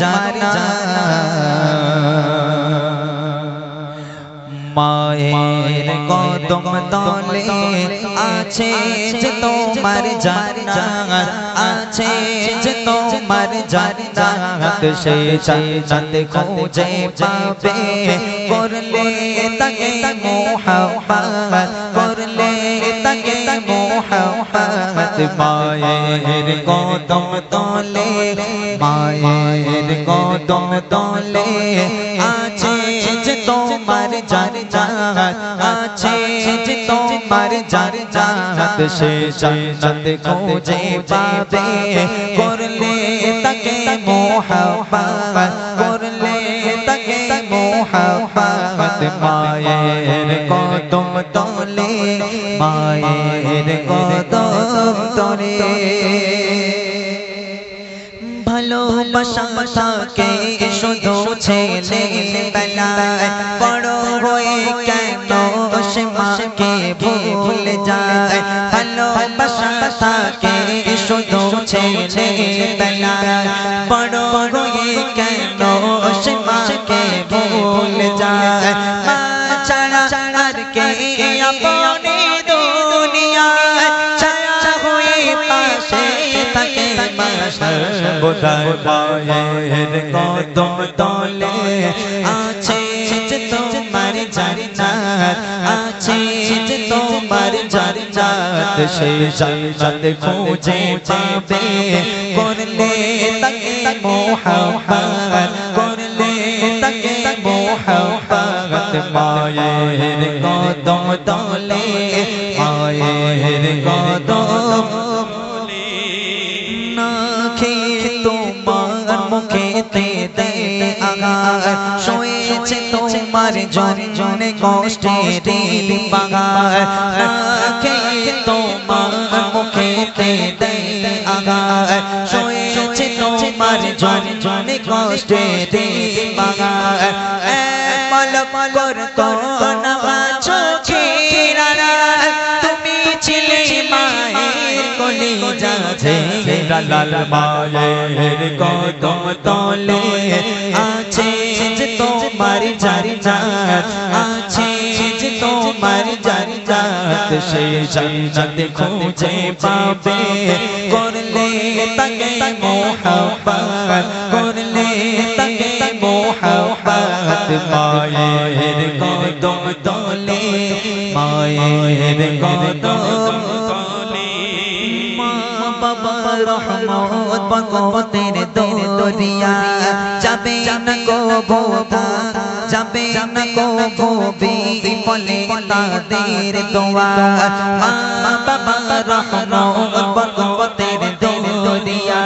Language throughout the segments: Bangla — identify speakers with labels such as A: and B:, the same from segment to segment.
A: জানা মায়ের কদম তলে আছে যে তোমার জান্নাত আছে যে তোমার জান্নাত সেই জান্নাত খুঁজে পাবে করলে তাকে মোহাব্বত করলে তাকে মোহাব্বত মায়ের কদম তলে মায়ের কদম তলে আছে যে তোমার জান্নাত আছে যে তোমার জান্নাত সে জান্নাত খুঁজে পাবে করলে তাকে মোহাব্বত করলে তাকে মোহাব্বত মায়ের কদম তলে মায়ের কদম তলে ভালোবাসা থাকে শুধু ছেলে বেলায় বড় হয়ে কেন সে মাকে ভুল যায় ভালোবাসা থাকে শুধু ছেলে বেলায় বড় হয়ে কেন সে মাকে ভুল যায় মা ছাড়া আর কে আপনে দুনিয়ায় ছায়া হয়ে পাশে থাকে বোধায় মায়ের কদম তলে আছে যে তোমার জান্নাত আছে যে তোমার জান্নাত সেই জান্নাত খুঁজে পাবে করলে তাকে মোহাব্বত করলে তাকে মোহাব্বত মায়ের কদম তলে মায়ের কদম তোমার মুখেতে দে আগার শোয়েছে তোমার জনে কষ্টের বাগার নাকে তোমার মুখেতে দে আগার শোয়েছে তোমার জনে কষ্টের বাগার পলক করতো না চোখের তুমি ছিলে মায়ের কলিজা লাল মায়ের কদম তলে আছে যে তোমার জান্নাত আছে যে তোমার জান্নাত সেই জান্নাত খুঁজে পাবে করলে তাকে মোহাব্বত করলে তাকে মোহাব্বত মায়ের কদম তলে মায়ের কদম রহমত বরকতের দরিয়া যাবে না কবো যাবে না কবো বিফলে তাদের দোয়া মা বাবা রহমত বরকতের দরিয়া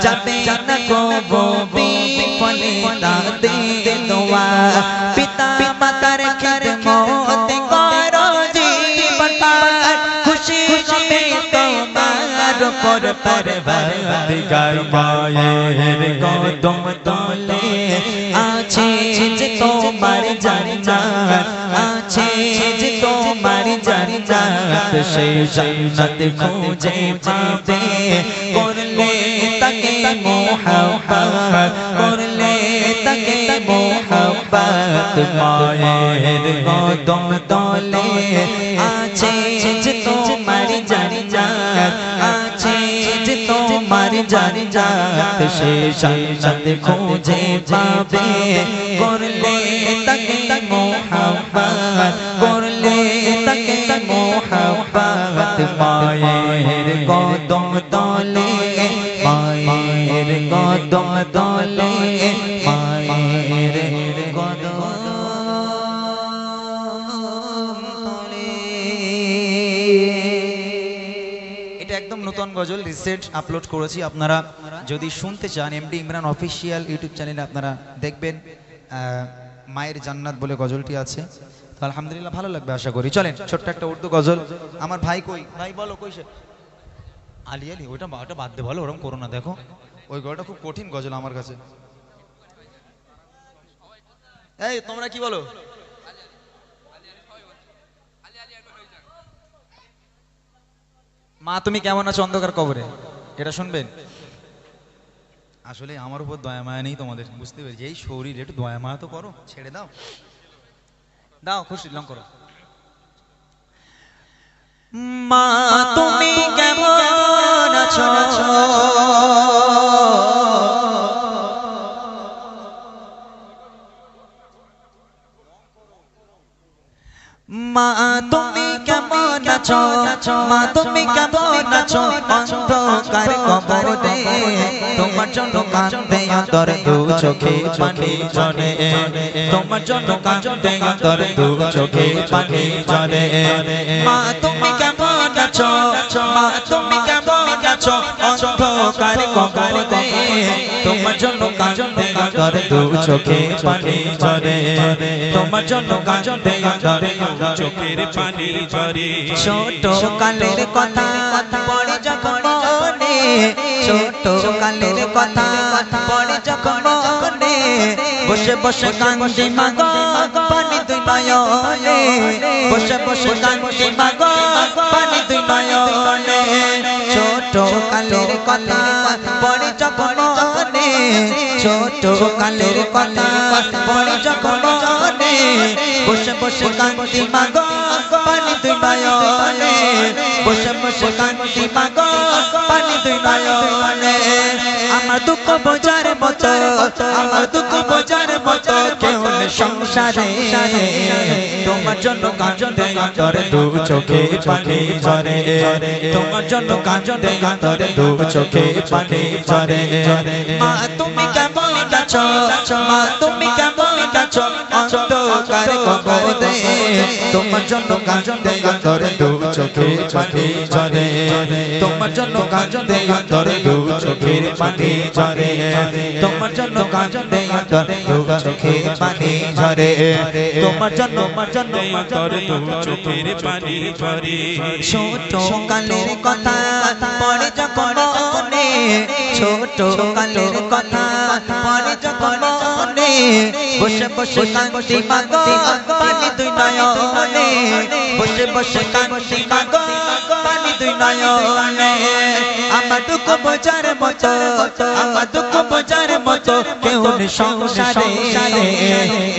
A: যাবে না কবো বিফলে তাদের দোয়া পিতা মাতার খিদমত করো জীবনটা খুশি হবে তোমার পর পরবর্তীকার মায়ের কদম তলে আছে যে তোমার জান্নাত আছে যে তোমার জান্নাত সেই জান্নাত খুঁজে পাবে করলে তাকে মোহাব্বত করলে তাকে মোহাব্বত মায়ের কদম তলে আছে যে তোমার জান্নাত আছে যে তোমার জান্নাত সেই জান্নাত খুঁজে পাবে করলে তাকে মোহাব্বত করলে তাকে মোহাব্বত মায়ের কদম তলে মায়ের কদম তলে মায়ের কদম একদম নতুন গজল রিসেন্ট আপলোড করেছি আপনারা যদি শুনতে চান এমডি ইমরান অফিসিয়াল ইউটিউব চ্যানেলে আপনারা দেখবেন মায়ের জান্নাত বলে গজলটি আছে তো আলহামদুলিল্লাহ ভালো লাগবে আশা করি চলেন ছোট্ট একটা উর্দু গজল আমার ভাই কই ভাই বলো কই সে আলী আলী ওটা বাদ দে বলো ওরকম করো না দেখো ওই গজলটা খুব কঠিন গজল আমার কাছে এই তোমরা কি বলো মা তুমি কেমন আছো অন্ধকার কবরে এটা শুনবেন আসলে আমার উপর দয়া মায়া নেই তোমাদের, বুঝতে পেরেছি। এই শরীর একটু দয়া মায়া তো করো, ছেড়ে দাও, দাও খুশি লং করো। মা তুমি কেমন আছো, মা তুমি কেমন আছো, মা তুমি কেমন আছো, অন্ধকার কবরে তোমার জন্য কাঁদে অন্তর দু চোখে পানি ঝরে, তোমার জন্য কাঁদে অন্তর দু চোখে পানি ঝরে। মা তুমি কেমন আছো, মা তুমি কেমন আছো, অন্ধকার কবরে তোমার জন্য কাঁদে অন্তর দু চোখে পানি ঝরে, তোমার জন্য কাঁদে অন্তর চোখের পানি ঝরে। ছোট কালের কথা পড়ে যখন মনে, ছোট কালের কথা পড়ে যখন মনে, বসে বসে কান্দি মাগো পানি দুই নয়নে, বসে বসে কান্দি মাগো পানি দুই নয়নে। ছোট কালের কথা পড়ে যখন মনে, ছোট কালের কথা পড়ে যখন মনে, বসে বসে কান্দি মাগো পানি দুই নয়নে, বসে বসে কান্দি মাগো পানি দুই নয়নে। আমার দুঃখ বোঝার মতো, আমার দুঃখ বোঝার মতো কেউ নেই সংসারে, তোমার জন্য কাঁদে অন্তর দু চোখে পানি ঝরে, তোমার জন্য কাঁদে অন্তর দু চোখে পানি ঝরে। মা তুমি কেমন আছো, মা তুমি কেমন আছো, অন্ধকার কবরে তোমার জন্য কাঁদে অন্তর দু চোখে পানি ঝরে, তোমার জন্য কাঁদে অন্তর দু চোখের পানি ঝরে, তোমার জন্য কাঁদে অন্তর দু চোখের পানি ঝরে, তোমার জন্য অন্তর দু চোখের পানি ঝরে। ছোট কালের কথা পড়ে যখন মনে, ছোট কালের কথা পড়ে যখন মনে, বসে বসে কান্দি মাগো পানি দুই নয়নে, বসে বসে কান্দি মাগো পানি দুই নয়নে। আমার দুঃখ বোঝার মতো, আমার দুঃখ বোঝার মতো কেউ নেই সংসারে,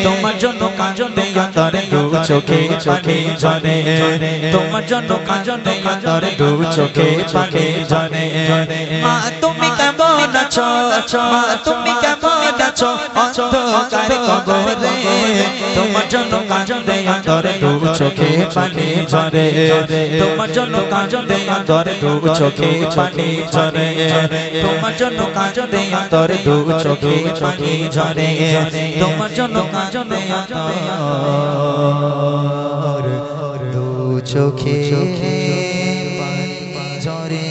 A: তোমার জন্য কাঁদে অন্তর দু চোখে পানি ঝরে, তোমার জন্য কাঁদে অন্তর দু চোখে পানি ঝরে। মা তুমি কেমন আছো, মা তুমি কেমন আছো, অন্ধকার কবরে তোমার জন্য কাঁদে অন্তর দু চোখে পানি ঝরে, তোমার জন্য কাঁদে অন্তর দু চোখে পানি ঝরে, তোমার জন্য কাঁদে অন্তর দু চোখে পানি ঝরে, তোমার জন্য কাঁদে অন্তর দু চোখে পানি ঝরে।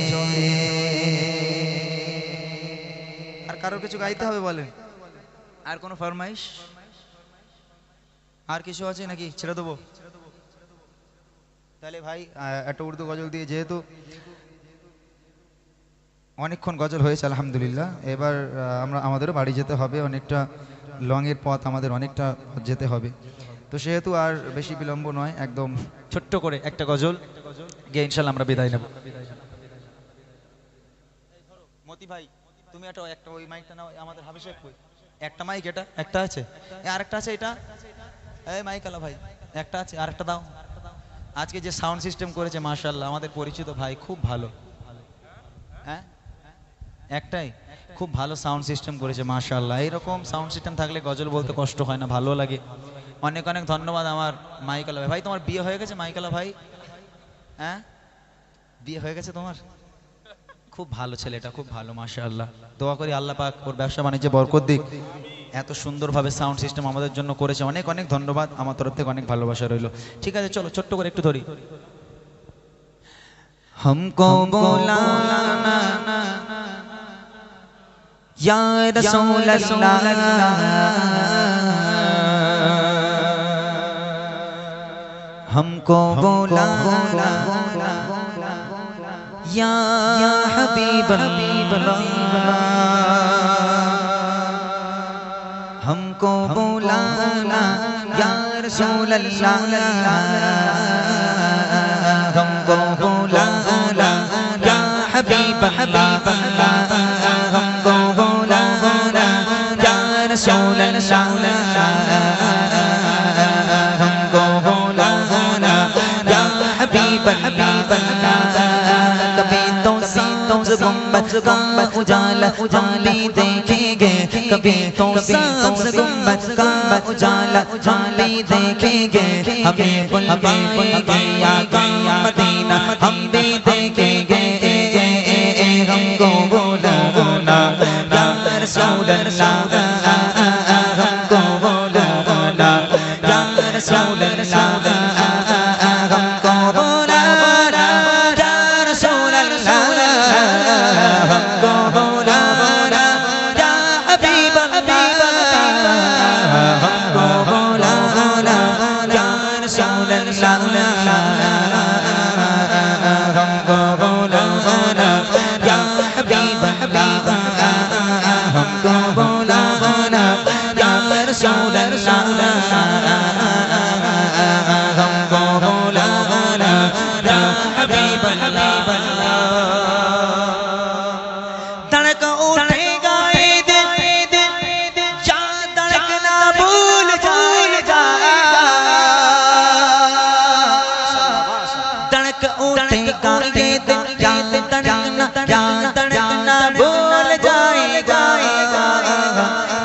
A: আর কারোর কিছু গাইতে হবে বলেন? আর কোনো ফরমাইশ, আর কিছু আছে নাকি ছেড়ে দেবো? তাহলে ভাই একটা উর্দু গজল দিয়ে, যেহেতু অনেকক্ষণ গজল হয়েছে আলহামদুলিল্লাহ, এবার আমরা আমাদেরও বাড়ি যেতে হবে, অনেকটা লং এর পথ আমাদের, অনেকটা যেতে হবে, তো সেহেতু আর বেশি বিলম্ব নয়, একদম ছোট্ট করে একটা গজল গিয়ে ইনশাল্লাহ আমরা বিদায় নেব। মতি ভাই তুমি একটা ওই মাইকটা নাও, আমাদের হাফিজ সাহেব কই? একটা মাইক, এটা একটা আছে, আরেকটা আছে, এটা এই মাইক আলা ভাই একটা আছে, আরেকটা দাও। আজকে যে সাউন্ড সিস্টেম করেছে মাশাআল্লাহ আমাদের পরিচিত ভাই, খুব ভালো, হ্যাঁ একটাই, খুব ভালো সাউন্ড সিস্টেম করেছে মাশাআল্লাহ। এইরকম সাউন্ড সিস্টেম থাকলে গজল বলতে কষ্ট হয় না, ভালো লাগে। অনেক অনেক ধন্যবাদ আমার মাইকালা ভাই। ভাই তোমার বিয়ে হয়ে গেছে মাইকালা ভাই? হ্যাঁ বিয়ে হয়ে গেছে তোমার? খুব ভালো ছেলেটা, খুব ভালো মাশাআল্লাহ। দোয়া করি আল্লাহ পাক ওর ব্যবসা বাণিজ্যে বরকত দিক। এত সুন্দরভাবে সাউন্ড সিস্টেম আমাদের জন্য করেছে, অনেক অনেক ধন্যবাদ, আমার তরফ থেকে অনেক ভালোবাসা রইল। ঠিক আছে চলো ছোট্ট করে একটু ধরি। हमको बुलाना या रसूल अल्लाह, हमको बुलाना या हबीब अल्लाह, हमको बुलाना या रसूल अल्लाह, हमको बुलाना या हबीब अल्लाह, हमको बुलाना رسول اللہ ہم کو بلانا یا حبیب اللہ کبھی تو ساز گنبد کا اجالا ہم بھی دیکھیں گے کبھی تو ساز گنبد کا اجالا ہم بھی دیکھیں گے ہمیں بلوائے گے آقا مدینہ ہم بھی دیکھیں گے ہم کو بلانا یا رسول اللہ ہم کو بلانا یا رسول اللہ ہم کو بلانا یا رسول اللہ ہم کو بلانا یا حبیب اللہ ہم کو بلانا یا رسول اللہ ہم کو بلانا یا حبیب اللہ ہم کو بلانا یا رسول اللہ ہم کو بلانا یا حبیب اللہ دھڑک اٹھے گا یہ دل جا دھڑکنا بھول جائے گا دھڑک اٹھے گا یہ دل جا دھڑکنا بھول جائے گا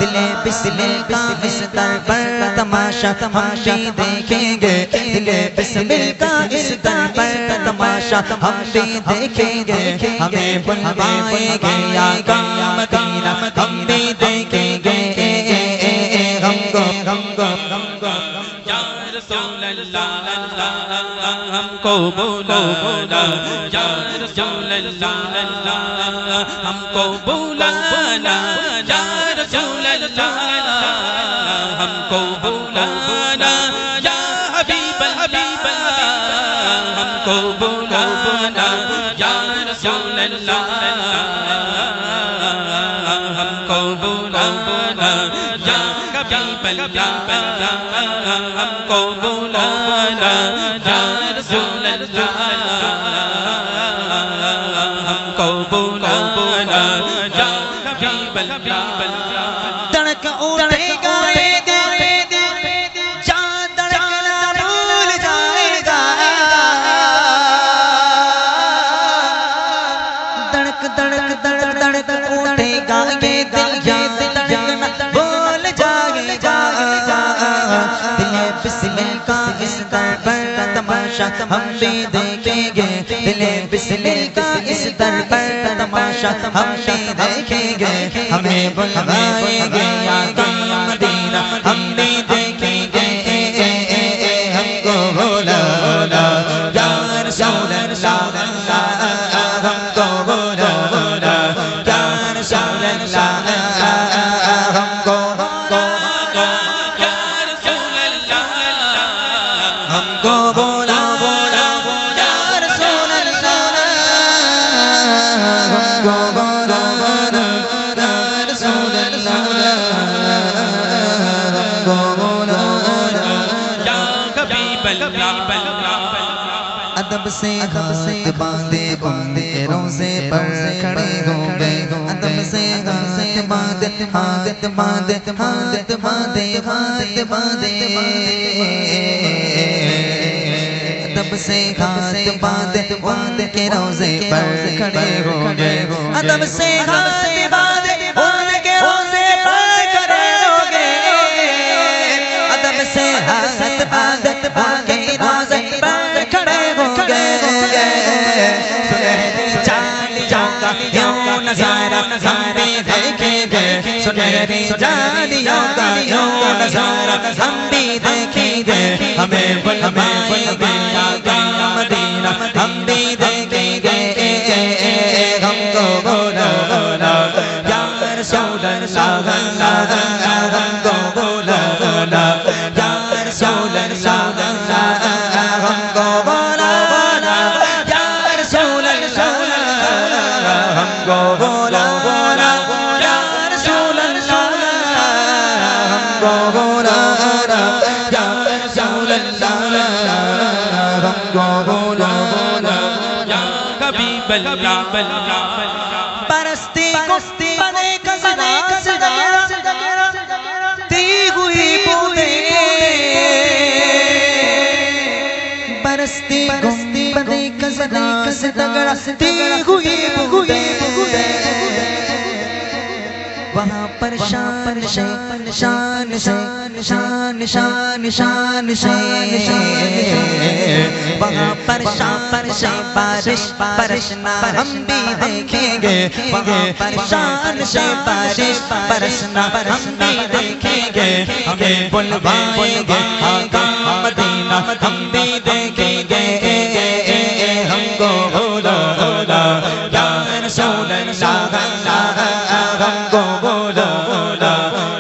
A: دل بسمل کا بستر پر تماشا ہم بھی دیکھیں گے دل بسمل کا بستر پر تماشا ہم بھی دیکھیں گے ہمیں بلوائیں گے آقا مدینہ ہم بھی دیکھیں گے ہم کو یا رسول اللہ ہم کو بلانا یا رسول اللہ ہم کو بلانا یا رسول اللہ ہم کو بلانا یا حبیب اللہ ہم کو بلانا یا رسول اللہ ہم کو بلانا یا حبیب اللہ ہم کو بلانا یا رسول اللہ ہم کو بلانا یا حبیب اللہ دھڑک اٹھے گا یہ دل جا دھڑکنا بھول جائے گا دھڑک دھڑک دھڑک دھڑک اٹھے گا یہ دل جا دھڑکنا بھول جائے گا دل بسمل کا بستر پر تماشا ہم بھی دیکھیں گے دل بسمل کا بستر پر تماشا ہم بھی دیکھیں گے ہمیں بلوائیں گے آقا مدینہ ہم بھی دیکھیں گے ہم کو بلانا یا رسول اللہ ہم کو بلانا یا رسول اللہ ہم کو بلانا یا رسول اللہ ہم کو بلانا یا رسول اللہ ہم کو بلانا یا رسول اللہ ہم کو بلانا یا حبیب اللہ ادب سے ہاتھ باندھے ان کے روزے پر کھڑے ہو گئے ادب سے ہاتھ باندھے ہاتھ باندھے ہاتھ باندھے ہاتھ باندھے ادب سے ہاتھ باندھے ان کے روزے پر کھڑے ہو گئے ادب سے ہاتھ باندھے ان کے روزے پر کھڑے ہو گئے ادب سے ہاتھ باندھے ان کے روزے پر کھڑے ہو گئے سنہری جالیوں کا یوں نظارہ ہم بھی دیکھیں گے سنہری جالیوں کا یوں نظارہ ہم بھی دیکھیں گے ہمیں بلوائیں گے آقا مدینہ ہم بھی دیکھیں گے ہم کو بلانا یا رسول اللہ ہم کو بلانا یا رسول اللہ ہم کو بلانا یا رسول اللہ ہم کو بلانا یا رسول اللہ ہم کو بلانا یا رسول اللہ ہم کو بلانا یا حبیب اللہ پرستی کشتی بنے کسنا پرستی گنبد خزرا سے ٹکراتی ہوئی بغدے وہاں پر شان شان شان شان شان شان شان وہاں پر شان شان بارش برسنا ہم بھی دیکھیں گے وہاں پر شان شان بارش برسنا ہم بھی دیکھیں گے ہمیں بلوائیں گے آقا مدینہ ہم بھی دیکھیں گے ہم کو بولا بولا یا رسول اللہ ہم کو بولا بولا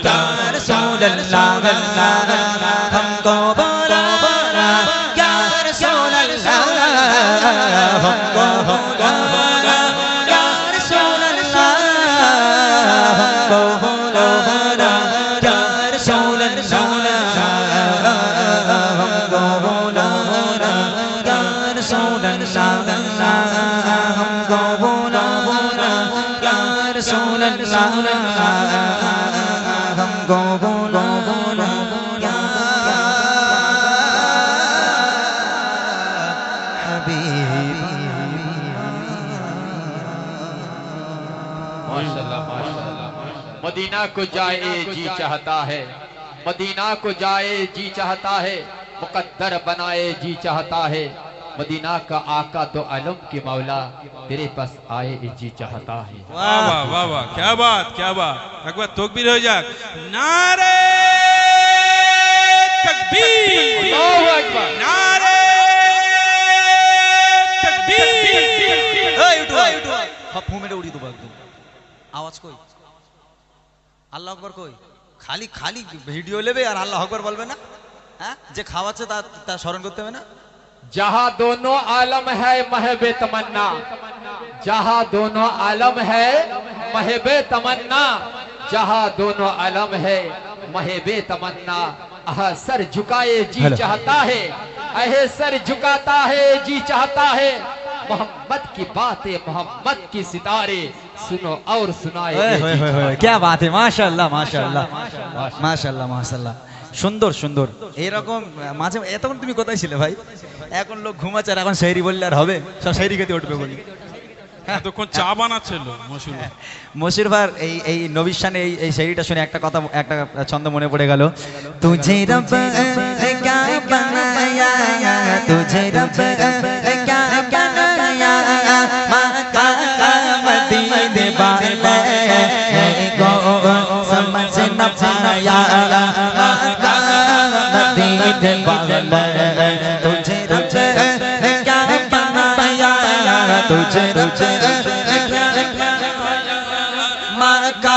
A: یا رسول اللہ ہم کو بولا بولا یا رسول اللہ ہم کو بولا بولا یا رسول اللہ ہم کو بولا بولا یا رسول اللہ ہم کو بولا بولا یا رسول اللہ ہم کو بولا بولا یا رسول اللہ ہم کو بولا بولا یا
B: ماشاءاللہ ماشاءاللہ مدینہ کو جائے جی چاہتا ہے مدینہ کو جائے جی چاہتا ہے مقدر بنائے جی چاہتا ہے مدینہ کا آقا تو علم کی مولا تیرے پاس آئے جی چاہتا ہے
C: واہ واہ واہ واہ کیا بات کیا بات ایک بار تکبیر ہو جاک نعرہ تکبیر
B: اللہ اکبر
C: نعرہ تکبیر
A: ہپوں میں اڑی دو একদম আওয়াজ কই আল্লাহু আকবার কই খালি খালি ভিডিও নেবে আর আল্লাহু আকবার বলবে না হ্যাঁ যে খাওয়াচ্ছে তা স্মরণ করতে হবে না
B: جہاں دونوں عالم ہے محب تمنا جہاں دونوں عالم ہے محب تمنا جہاں دونوں عالم ہے محب تمنا سر جھکائے جی چاہتا ہے سر جھکاتا ہے جی چاہتا ہے محمد کی باتیں محمد کی ستارے سنو اور سنائے
A: کیا بات ہے ماشاءاللہ ماشاءاللہ ماشاءاللہ ماشاءاللہ সুন্দর সুন্দর এরকম মাঝে এতক্ষণ তুমি কোথায় ছিলে ভাই এখন লোক ঘুমাচ্ছে আর এখন শায়রি বললে আর হবে সব শায়রি খেতে উঠবে বলি
C: এতক্ষণ চা বানাচ্ছিল মশিউর ভাই
A: মশিউর ভাই এই নবীর শানে এই শায়রিটা শুনে একটা কথা একটা ছন্দ মনে পড়ে গেল তুঝে রব ক্যা বানায়া তুঝে রব ক্যা বানায়া মাকা মদীনে वाले को समझ न पाया तुझे रब क्या बनाया तुझे रब मक्का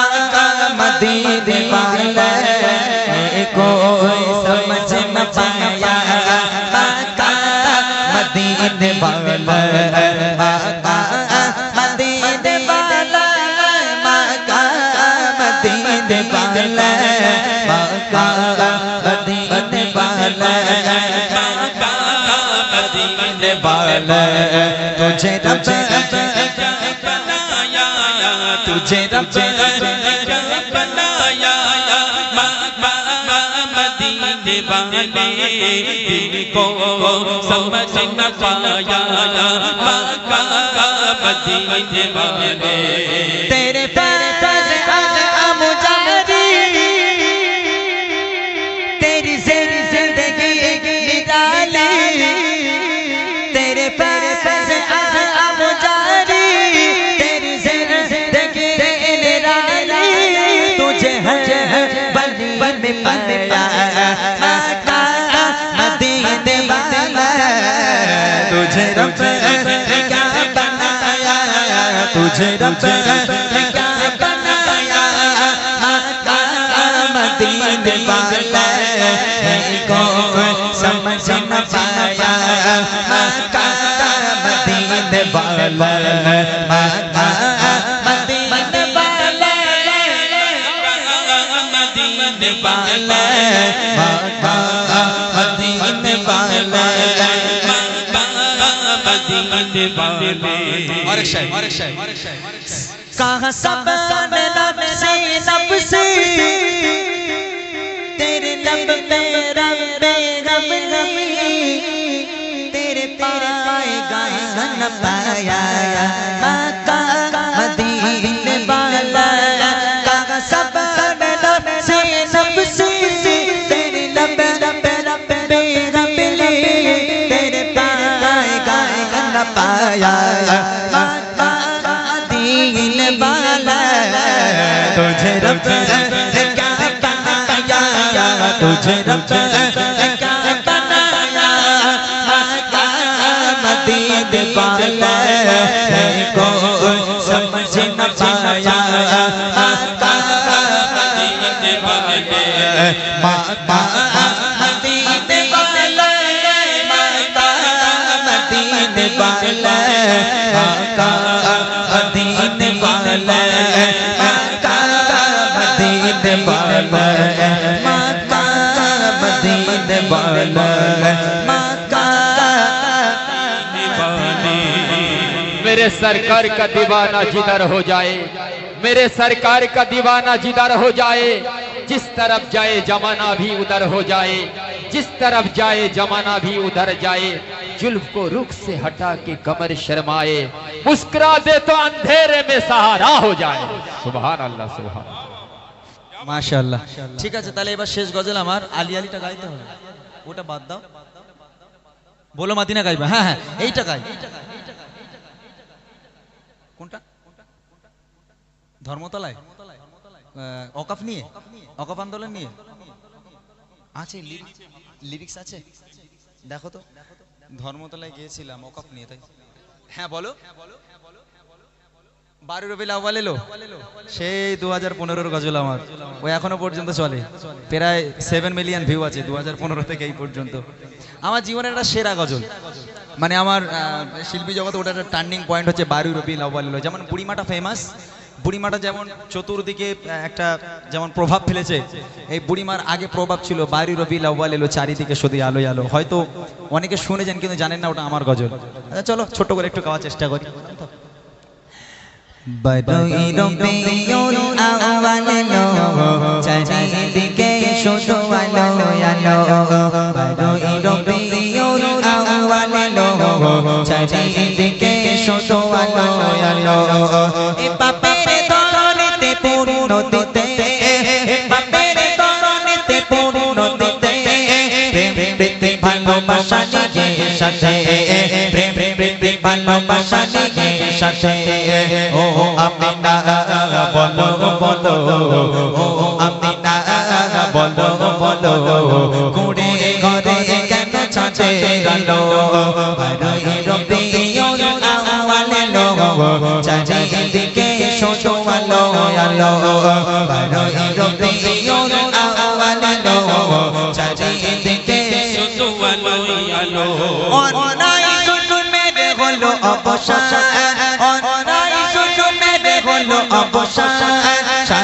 A: मदीने वाले को समझ न पाया मक्का मदीने वाले मक्का मदीने वाले मक्का मदीने वाले मक्का मदीने वाले तुझे रब
C: बनाया
A: तुझे रब
C: बनाया मदीने वाले दिल को समझ न पाया मक्का मदीने वाले
A: तेरे पर मुजारी तेरी जिंदगी निराली तेरे पर मुजारी तेरी जिंदगी निराली तुझे हर बली में पाया मक्का मदीने वाला तुझे रब क्या बनाया तुझे रब क्या बनाया मक्का मदीने वाला को समझ न पाया मक्का मदीने वाला मक्का मदीने वाला
C: मदीने वाले
A: मक्का मदीने वाला
C: मदीने वाले
A: और एक शायर कहाँ सब नफ्सी नफ्सी तेरे लब पे रब रब तेरे पाया दीन वाला तुझे रब क्या पाया तुझे रब क्या बनाया मदीने वाला को समझ न पाया मदीने वाले माता मदीने वाले माता मदीने वाले माता मदीने वाले माता मदीने वाले माता मदीने वाले माता
B: मेरे सरकार का दीवाना जिधर हो जाए, मेरे सरकार का दीवाना जिधर हो जाए, जिस तरफ जाए जमाना भी उधर हो जाए, जिस तरफ जाए जमाना भी उधर जाए, जुल्फ को रुख से हटा के कमर शर्माए, मुस्कुरा दे तो अंधेरे में सहारा हो जाए। सुभान अल्लाह सुभान।
A: মাশাআল্লাহ। ঠিক আছে, তাহলে এবার শেষ গজল আমার আলি আলিটা গাইতে হবে, ওটা বাদ দাও, বলো মাদিনা গাইবা। হ্যাঁ হ্যাঁ এইটা গাই। কোনটা? ধর্মতলায় অকাফ নিয়ে, অকাফ আন্দোলন নিয়ে আছে, লিরিক্স আছে, দেখো তো। ধর্মতলায় গিয়েছিলাম অকাফ নিয়ে, তাই। হ্যাঁ বলো। 12 রবিউল আউয়াল এলো, সেই 2015-র গজল আমার, ওই এখনো পর্যন্ত চলে, প্রায় 7 মিলিয়ন ভিউ আছে 2015 থেকে এই পর্যন্ত। আমার জীবনের একটা সেরা গজল, মানে আমার শিল্পী জগতে ওটা একটা টার্নিং পয়েন্ট হচ্ছে 12 রবিউল আউয়াল এলো। যেমন বুড়িমাটা ফেমাস, বুড়িমাটা যেমন চতুর্দিকে একটা যেমন প্রভাব ফেলেছে, এই বুড়িমার আগে প্রভাব ছিল 12 রবিউল আউয়াল এলো, চারিদিকে শুধু আলোয় আলো। হয়তো অনেকে শুনেছেন কিন্তু জানেন না ওটা আমার গজল। আচ্ছা চলো ছোট করে একটু গাওয়ার চেষ্টা করি। বারোই রবিউল আউয়াল এলো, চারিদিকে শুধু আলো আলো। বারোই রবিউল আউয়াল এলো, চারিদিকে শুধু আলো আলো। এ বাপের দরনেতে পূর্ণ দিতে, এ বাপের দরনেতে পূর্ণ দিতে, প্রেম প্রীতি ভালোবাসা নিয়ে সাথে, প্রেম প্রীতি ভালোবাসা নিয়ে সাথে। ও আমিনা বলো বলো, ও আমিনা বলো বলো, কুড়ে ঘরে কেন ছাঁচে গেল? বারোই রবিউল আউয়াল এলো, চারিদিকে শুধু আলো আলো। বারোই রবিউল আউয়াল এলো, চারিদিকে শুধু আলো আলো। অন্যায় শুধু মেরে হলো অবসান, অন্যায় শুধু মেরে হলো অবসান।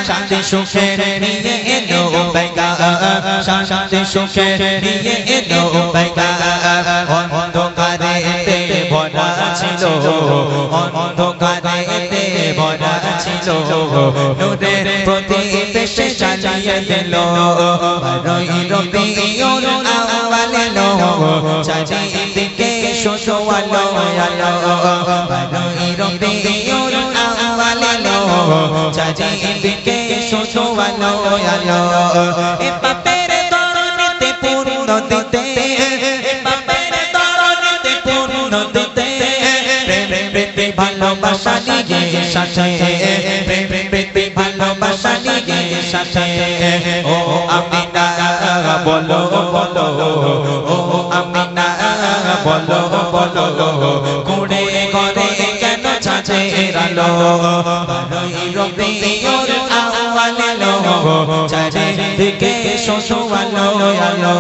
A: শান্তি সুখে নিয়ে এলো বেগা, শান্তি সুখে নিয়ে এলো বেগা। অন্ধকারেতে ভরা ছিল, অন্ধকারেতে ভরা ছিল, নূরের প্রদীপ সে জ্বালিয়ে দিল। বারোই রবিউল আউয়াল এলো, চারিদিকে শুধু আলো আলো। বারোই রবিউল আউয়াল এলো, চারিদিকে শুধু আলো আলো। এ বাপের দরনেতে পূর্ণ দিতে, এ বাপের দরনেতে পূর্ণ দিতে, প্রেম প্রীতি ভালোবাসা নিয়ে সাথে, প্রেম প্রীতি ভালোবাসা নিয়ে সাথে। ও আমিনা বলো বলো, ও আমিনা বলো বলো, কুড়ে ঘরে কেন ছাঁচে আলো? বারোই রবিউল আউয়াল এলো, চারিদিকে শুধু আলো আলো।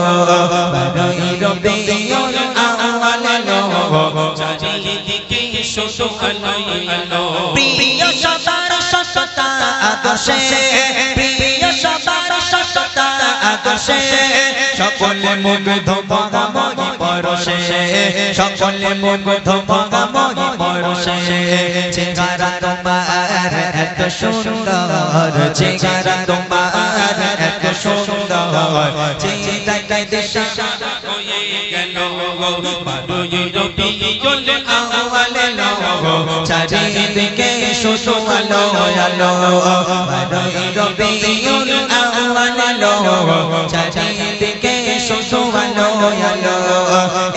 A: বারোই রবিউল আউয়াল এলো, চারিদিকে শুধু আলো আলো। প্রিয় সবার সততা আদর্শে, প্রিয় সবার সততা আদর্শে, সকলে মুগ্ধ ভাগাময়ী পরশে, সকলে মুগ্ধ ভাগাময়ী পরশে। চেহারা তোমার এত সুন্দর, চেহারা তোমার এত সুন্দর, চেহারায় দিশা হয়ে গেল। বারোই রবিউল আউয়াল এলো, চারিদিকে শুধু আলো আলো। বারোই রবিউল আউয়াল এলো, চারিদিকে শুধু আলো আলো।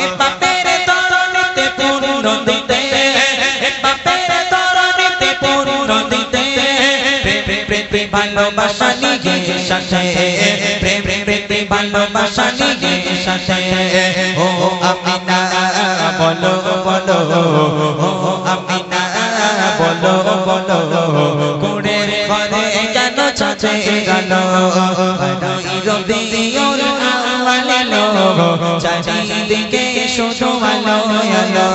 A: এ বাপের দরনেতে পূর্ণ দিতে, ভালোবাসা নিয়ে সাথে প্রেম প্রেম ভালোবাসা নিয়ে সাথে ও আমিনা বলো বলো ও আমিনা বলো বলো কুড়ের ঘরে কেন চাচে গেল রবিউল আউয়াল এলো চারিদিকে শুধু আলো আলো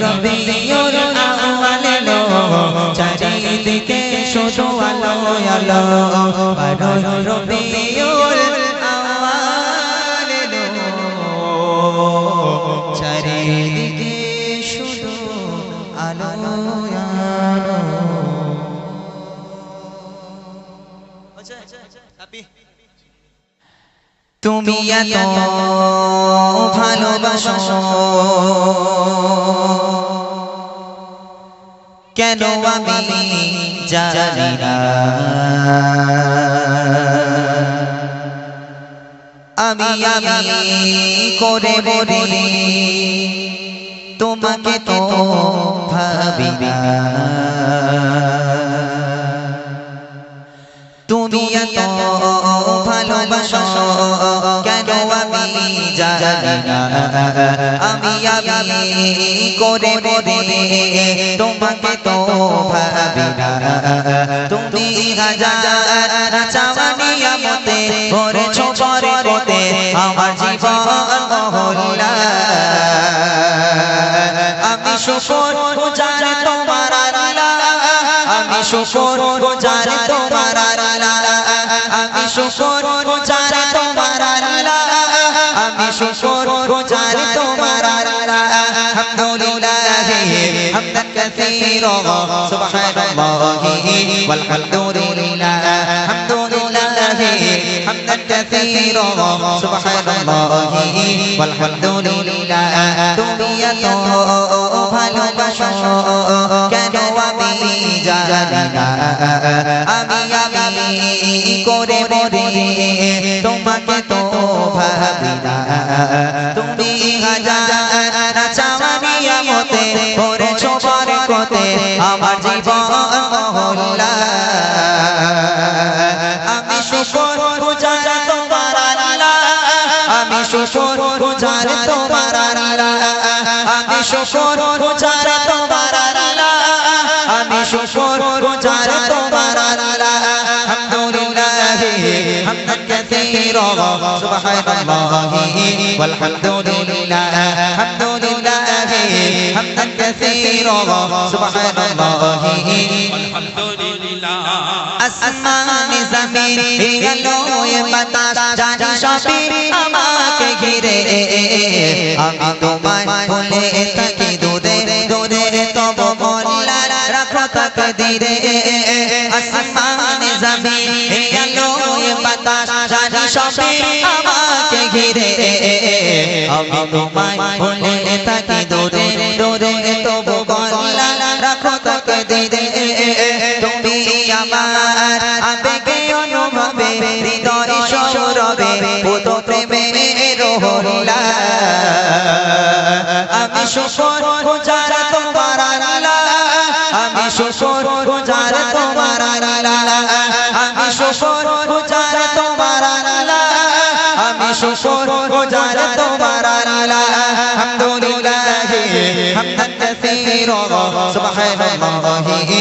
A: রবিউল আউয়াল এলো চারিদিকে শুধু আলো আলো রবিউল আউয়াল এলো চারিদিকে শুধু আলো আলো। তুমি এত ভালোবাসো কেন আমি জানি না আমি করে বলি তোমাকে তো ভাবি না তুমি এত ভালোবাসো কেন আমি জানি না আমি করে বলি তোমাকে তো ভাবি না তুমি হাজার চাওয়ানি আমতে করেছো বরকতে আমার জীবন মহল্লা আমি শুকর গুজার তোমার আল্লাহ আমি শুকর গুজার তোমার আল্লাহ আমি শুকর গুজার তোমার আল্লাহ আমি শুকর গুজার তোমার আল্লাহ আলহামদুলিল্লাহ হামদান কাসীরা সুবহানাল্লাহি ওয়ালহামদুলিল্লাহ আলহামদুলিল্লাহ হামদান কাসীরা সুবহানাল্লাহি ওয়ালহামদুলিল্লাহ তুমি এত ভালোবাসো কেন আমি জানি না আমি করে বলি তোমাকে তো ভাবি না তুমি হাজার চাওয়ানি আমতে করেছো বরকতে আমার জীবন মহল্লা আমি শুকর গুজার তোমার আল্লাহ আমি শুকর গুজার তোমার আল্লাহ আমি শুকর গুজার তোমার আল্লাহ আমি শুকর গুজার তোমার আল্লাহ আলহামদুলিল্লাহ হামদান কাসীরা সুবহানাল্লাহি ওয়ালহামদুলিল্লাহ আলহামদুলিল্লাহ হামদান কাসীরা সুবহানাল্লাহি
C: আলহামদুলিল্লাহ
A: আসমান জমিন এলো এ বাতাস জানি সবই আমাকে ঘিরে আমি তোমায় ভুলে থাকি দূরে দূরে তবু মোল্লা রাখো তাকদীরে আসমান জমিন এলো এ বাতাস জানি সবই আমাকে ঘিরে আমি তোমায় ভুলে থাকি দূরে দূরে তবু মোল্লা রাখো তাকদীরে তুমি আমার আবেগে অনুভবে হৃদয় সৌরভে পুত প্রেমে রোহলা আমি শুকর গুজার তোমার আল্লাহ আমি শুকর গুজার তোমার আল্লাহ আমি শুকর গুজার তোমার আল্লাহ আমি শুকর গুজার তোমার আল্লাহ আলহামদুলিল্লাহ হামদান কাসীরা সুবহানাল্লাহি